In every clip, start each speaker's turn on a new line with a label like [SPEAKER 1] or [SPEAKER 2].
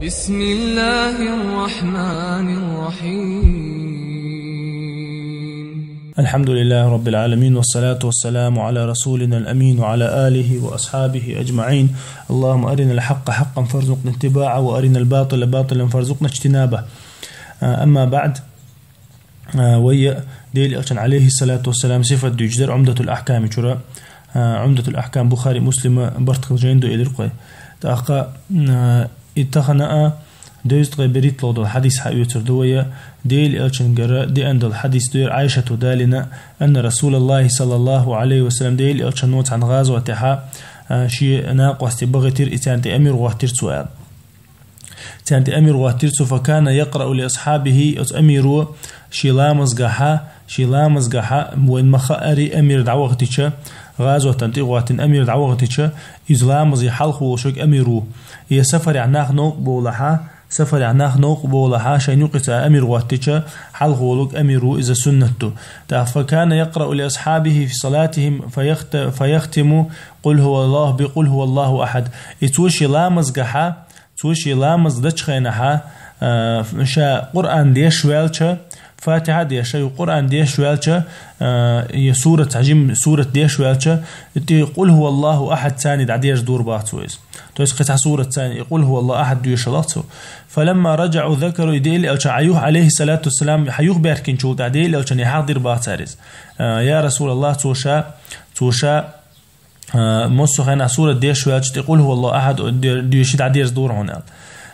[SPEAKER 1] بسم الله الرحمن الرحيم.
[SPEAKER 2] الحمد لله رب العالمين، والصلاة والسلام على رسولنا الأمين وعلى آله وأصحابه أجمعين. اللهم أرنا الحق حقا فارزقنا اتباعه، وأرنا الباطل باطلا فارزقنا اجتنابه. أما بعد، ويا ديل عليه الصلاة والسلام صفة ديجدر عمدة الأحكام شرا عمدة الأحكام بخاري مسلم برتقل جيندو إلرقي تأخا اتخنا دوست غيبريت لو الحديث حيوتر دويا ديل إلشنجر دي عند الحديث دير عائشة دالنا أن رسول الله صلى الله عليه وسلم ديل إلشنوت عن غازوة تحا شيء ناقوس تبغتير إتانت أمير واتير سؤال تانت أمير واتير فكان يقرأ لأصحابه أميرو شيلامز قحا وين مخاري أمير دعوغتيشا غازوة تنتيغواتن أمير دعوغتيشا إزلامز يحلق وشك أميرو هي سفر عناخ نوق بولها شينوقت أمير واتيشا حلق ولوك أميرو إذا سنته. فكان يقرأ لأصحابه في صلاتهم فيختم قل هو الله بقل هو الله أحد. توشي لامز دچخينها شا قرآن ديش ويلچا فاتحة ديشا وقرآن ديش ويلچا سورة عجم سورة ديش ويلچا يقول هو الله أحد ثاني دعديش دور باتويز تويس قطع سورة ثاني يقول هو الله أحد ديش لاتو. فلما رجعوا ذكروا يديل أو عيوه عليه الصلاة والسلام حيوه بيركن شو دعديل أو يحضر باتاريز يا رسول الله توشا موسو خينا سورة ديش ويلچا تقول هو الله أحد ديش دعديش دور هنا.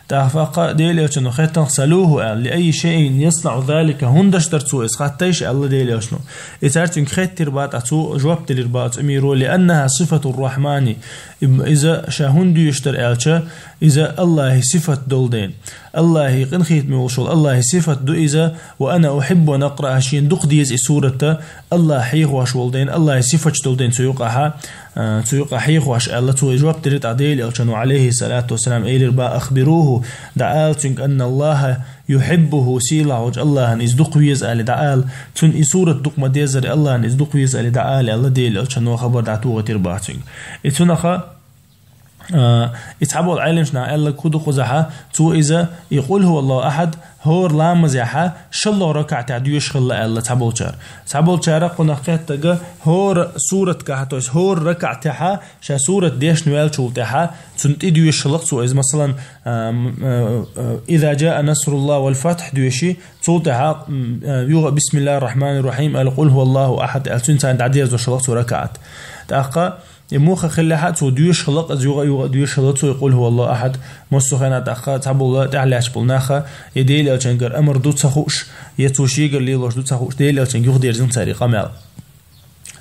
[SPEAKER 2] تافق ديليوش انه خيتن سلوه لأي شيء يصنع ذلك هندش ترتو اسخاتيش الله ديليوش نو اتارتن خيت تربات اتو جواب تربات اميرو لأنها صفة الرحمن. إذا شاهن يشتر الچا إذا الله صفة دولدين الله يقن خيت موشل الله صفة دو إذا وأنا أحب أن أقرأ شين دق ديز سورة الله حيخ واش ولدين الله صفة دولدين سيوقعها حيخ واش الله تو جواب تريد عديل أو عليه الصلاة والسلام إيلر با أخبروه دعالتنك أن الله يحبه سيلا وج الله أن إزدق ويزأل دعال تن سورة دق مديزر الله أن إزدق ويزأل دعال الله ديل أو خبر دعتوه ترباتنك إتنخا اتعبوا العلم شنا الله كودو خزحا تو إذا يقول هو الله أحد هور لامز يحا شلو ركع تعديوش خلا الله تعبول شار قنا قيتجا هور سورة كهتوش هور ركع تحا شا سورة ديش نوال شول تحا تنتديوش خلق سو إذا مثلا إذا جاء نصر الله والفتح ديوشي صوتها يوغ بسم الله الرحمن الرحيم قل هو الله أحد ألتون تعديز وشلق سو ركعت تأقى يموخ خلها تو ديوش خلق يوغ ديوش خلق يقول هو الله أحد مسخنا تأخا تعبوا تعليش بلناخا يديل أو تنجر أمر دو تخوش يتوشيجر ليلوش دو تخوش ديل أو تنجر ديرزن طريقة مال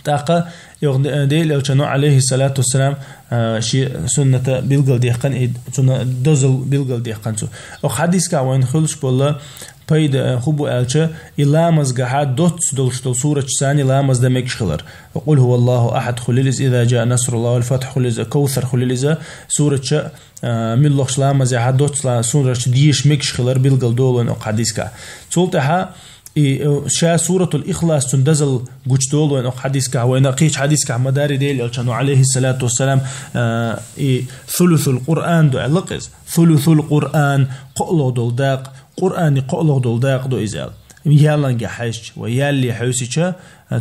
[SPEAKER 2] تأخا ديل أو تنو عليه الصلاة والسلام شيء سنة بيلقل ديقان سنة دزل بيلقل ديقان تو أو حديث كاوين خلش بالله بايد خبو ألشة إلامز قحاد دوتس دولشتل سورة ثاني لامز دمكش خلر وقل هو الله أحد خليلز إذا جاء نصر الله والفتح خليلز كوثر خليلز سورة ملوخش لامز يحد دوتس سورة ديش مكش خلر بيلقل دولن أو حديث كا تولتها شا سورة الإخلاص تندزل قوش دولن أو حديث كا وين قيش حديث كا مداري ديل ألشانو عليه الصلاة والسلام ثلث القرآن دو علقز ثلث القرآن قلو دول داق قرآن قلو دول داق دو إزال يالنجا حيش ويالي حوسيشا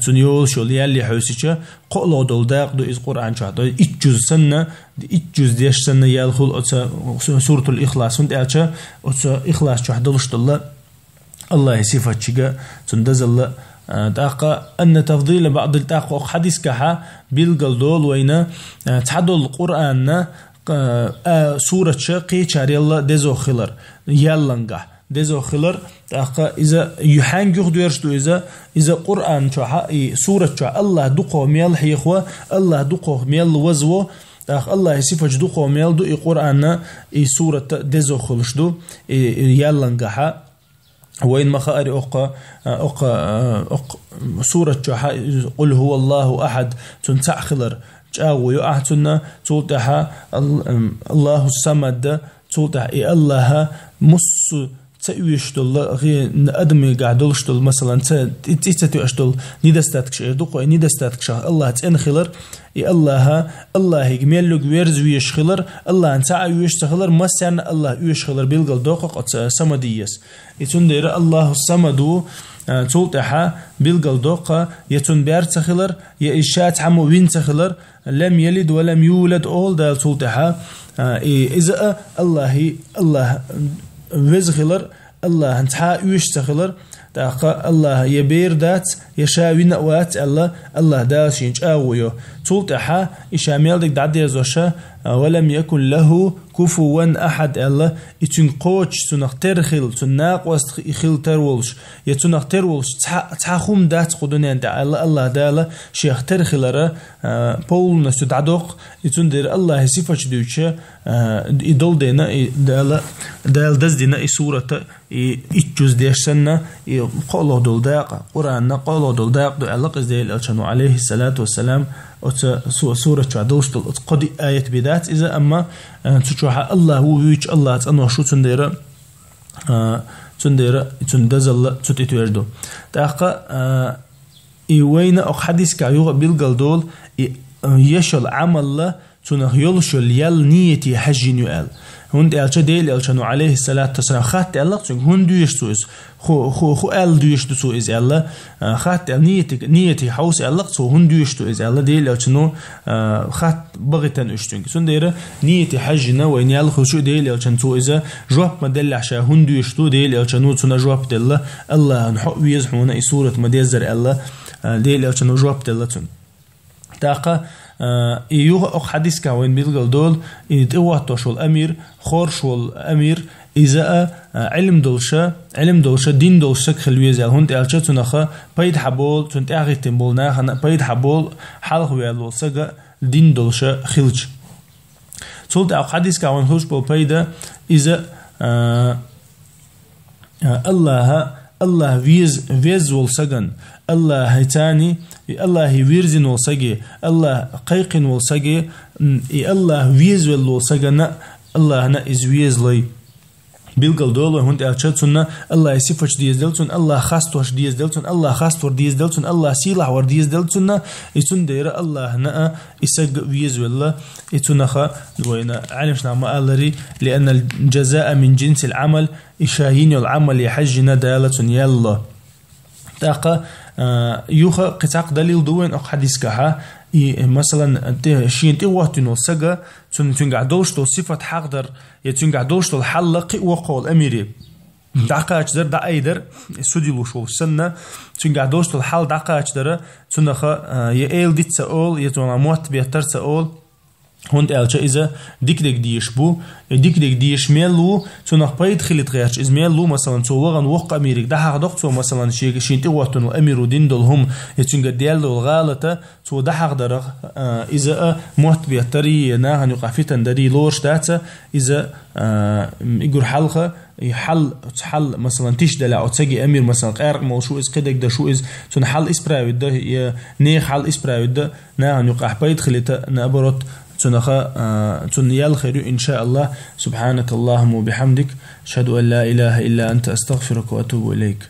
[SPEAKER 2] تنيول شول يالي حوسيشا قلو دول داق دو إز قرآن شو دو إتجوز سنة إتجوز ديش سنة يالخل سورة الإخلاص وند ألشا إخلاص شو دلش دل الله صفة شجا تندزل داقة أن تفضيل بعض الداقة حديث كها بيلقل دول وين تحدل القرآن سورة شقي شاري الله دزو خلر يالنجا دزو خلر إذا يحنجو ديرشتو إذا قرآن شو سورة شو الله دقو ميل حيخوا الله دقو ميل وزو الله صفة دقو ميل دو قرآن سورة دزو خلشدو يالنجا وين مخاري أق سورة قل هو الله أحد تنتع خلر جاو يؤعتنا تولتها الله الصمد تولتها الله مس تأويشتل غي أدمي قاعدولشتل مثلا تأويشتل ندستاتك شيء دوقو ندستاتك شيء الله تنخلر الله يجملو جويرز ويشخلر الله أنت ويشتخلر مسان الله ويشخلر بيلقل دوقو قد سمديس يتندير الله السمدو تولتها بيلقل دوقة يتون بيرتخلر يإشات عمو وينتخلر لم يلد ولم يولد أول دال تولتها إذا الله وزخلر الله انتحا ويشتخلر تاقا الله يبير دات يشاوي نقوات الله داس ينج آويو تولتها إشاميل دك دعدي زوشا ولم يكن له كفوا أحد الله يتون قوش تنخ ترخل تناق وست يخل ترولش يتنخ ترولش تحاخوم دات قدنين دا الله دالا شيخ ترخلر بول نسو دعدوق يتون دير الله سيفاش ديوشا يدول دينا دال دز دينا سورة يتجوز ديشسنا قولو دول داق قرآن قولو دول داق دو الله قزديل ألشانو عليه الصلاة والسلام سورة عدوش قد آية بدات إذا أما تشوها الله هو ويش الله تأنو شو تندير تندزل تتوردو تاقا وين أو حديث كايوغ بيلقل دول يشل عمل تنه يلشل يل نيتي حجين يؤل هند ألشا ديل ألشانو عليه الصلاة والسلام خات الله تنه هند يشتوز خو أل ديشتو إز الله خات نيتي حوس الله تو هند يشتو إز الله ديل ألشانو خات بغتن أشتون سندير نيتي حجنا وين يل خو شو ديل ألشان تو إذا جواب مدل عشا هند يشتو ديل ألشانو تنه جواب دل الله نحق ويزحونا سورة مديزر الله ديل ألشانو جواب دل تن تاقا يوغ أخ حديث كاوين بيلقل دول يتواتو شو الأمير خور شو الأمير إذا علم دولشا دين دولشا خلويزال هونت ألشا تنخا بايد حبول تنت أغيتن بولنا بايد حبول حلق ويالو سجا دين دولشا خلج تولت أخ حديث كاوين خلج بول بايدا إذا الله ويز والسجن الله هيتاني الله ويرزن والسجي الله قيقن والسجي الله ويز والسجن الله نا إزويز لي بيلقل دولة هند ألشتنا الله يسفش ديز دلتون الله خاستوش ديز دلتون الله خاستور ديز دلتون الله سيلح ور ديز دلتون يتون دير الله نا يسق ويز والله يتون خا وين علمشنا ما قالري لأن الجزاء من جنس العمل إشاهين العمل يحجنا دالة يلا تاقا يوخا قطاق دليل دوين أو حديث كها مثلا شين تيواتنو سجا تنقعدوش تو صفة حقدر يتنقعدوش تو الحلق وقول أميري دعقة أجدر دع أيدر سوديلو شو سنة تنقعدوش تو الحل دعقة أجدر تنخا يأيل ديت سأول يتونا موت بيهتر سأول هند ألشا إذا ديك ديش بو ديك ديش ميلو تنخ بايد خليت غيرش إذا ميلو مثلا توغن وق أميرك ده حق تو مثلا شين تيواتنو أميرو دين دولهم يتنقع ديالو الغالطة تو ده حق درغ إذا موت بيهتري ناهن يقع في تندري لورش داتا إذا يقول حلقة يحل مثلا تشدل أو تجي أمير مثلا قارق مو شو إز قدك ده شو إز تنحل إسبراوي ده نيخ حل إسبراوي ده ناهن يقع بايد خليت نابرت تنيال خير إن شاء الله سبحانك اللهم وبحمدك أشهد أن لا إله إلا أنت أستغفرك وأتوب إليك.